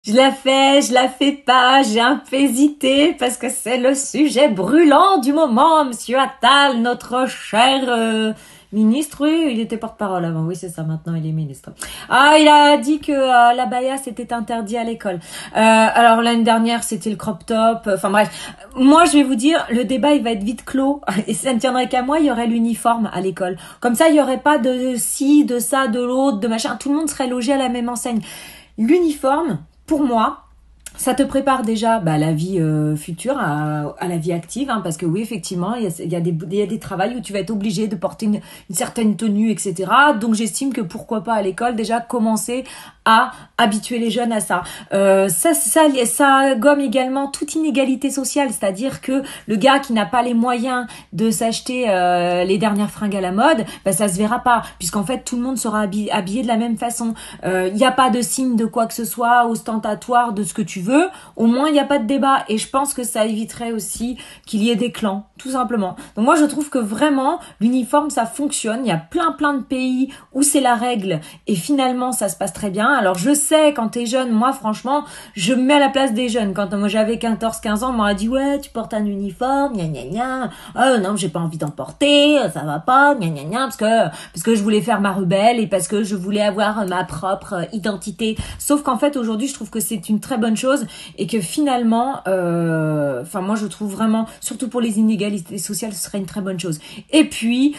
Je la fais pas, j'ai un peu hésité parce que c'est le sujet brûlant du moment, Monsieur Attal, notre cher ministre. Oui, il était porte-parole avant, oui c'est ça, maintenant il est ministre. Ah, il a dit que l'abaya c'était interdit à l'école. Alors l'année dernière c'était le crop top, enfin bref. Moi je vais vous dire, le débat il va être vite clos et ça ne tiendrait qu'à moi, il y aurait l'uniforme à l'école. Comme ça il y aurait pas de ci, de ça, de l'autre, de machin, tout le monde serait logé à la même enseigne. L'uniforme, pour moi, ça te prépare déjà à la vie future, à la vie active, hein, parce que oui, effectivement, il y a des travails où tu vas être obligé de porter une certaine tenue, etc. Donc j'estime que pourquoi pas à l'école déjà commencer à habituer les jeunes à ça. Ça gomme également toute inégalité sociale, c'est-à-dire que le gars qui n'a pas les moyens de s'acheter les dernières fringues à la mode, ça se verra pas, puisqu'en fait tout le monde sera habillé de la même façon. Il n'y a pas de signe de quoi que ce soit ostentatoire de ce que tu veux, au moins il n'y a pas de débat, et je pense que ça éviterait aussi qu'il y ait des clans, tout simplement. Donc moi je trouve que vraiment l'uniforme ça fonctionne, il y a plein de pays où c'est la règle et finalement ça se passe très bien. Alors je sais, quand t'es jeune, moi franchement je me mets à la place des jeunes. Quand moi j'avais 14-15 ans, on m'aurait dit ouais tu portes un uniforme, gna gna gna, oh non j'ai pas envie d'en porter, ça va pas, gna gna gna, parce que je voulais faire ma rebelle et parce que je voulais avoir ma propre identité. Sauf qu'en fait aujourd'hui je trouve que c'est une très bonne chose et que finalement moi je trouve vraiment, surtout pour les inégalités sociales, ce serait une très bonne chose. Et puis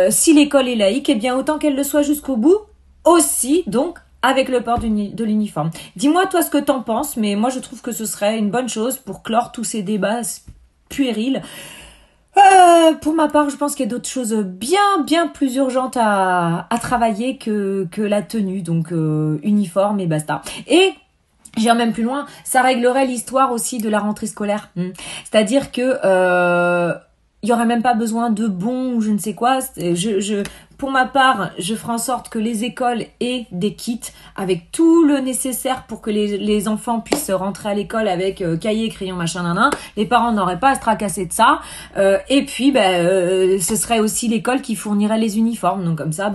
si l'école est laïque, eh bien autant qu'elle le soit jusqu'au bout aussi, donc avec le port de l'uniforme. Dis-moi toi ce que t'en penses, mais moi je trouve que ce serait une bonne chose pour clore tous ces débats puérils. Pour ma part, je pense qu'il y a d'autres choses bien plus urgentes à travailler que la tenue, donc uniforme et basta. Et j'irai même plus loin, ça réglerait l'histoire aussi de la rentrée scolaire. C'est-à-dire que il y aurait même pas besoin de bons ou je ne sais quoi. Pour ma part, je ferai en sorte que les écoles aient des kits avec tout le nécessaire pour que les enfants puissent rentrer à l'école avec cahier, crayon, machin, nan. Les parents n'auraient pas à se tracasser de ça. Et puis, ce serait aussi l'école qui fournirait les uniformes. Donc comme ça,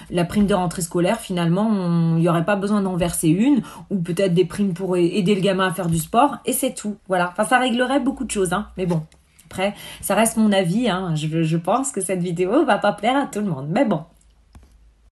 la prime de rentrée scolaire, finalement, il y aurait pas besoin d'en verser une, ou peut-être des primes pour aider le gamin à faire du sport. Et c'est tout. Voilà. Enfin, ça réglerait beaucoup de choses, hein. Mais bon. Après, ça reste mon avis, hein. Je pense que cette vidéo va pas plaire à tout le monde. Mais bon.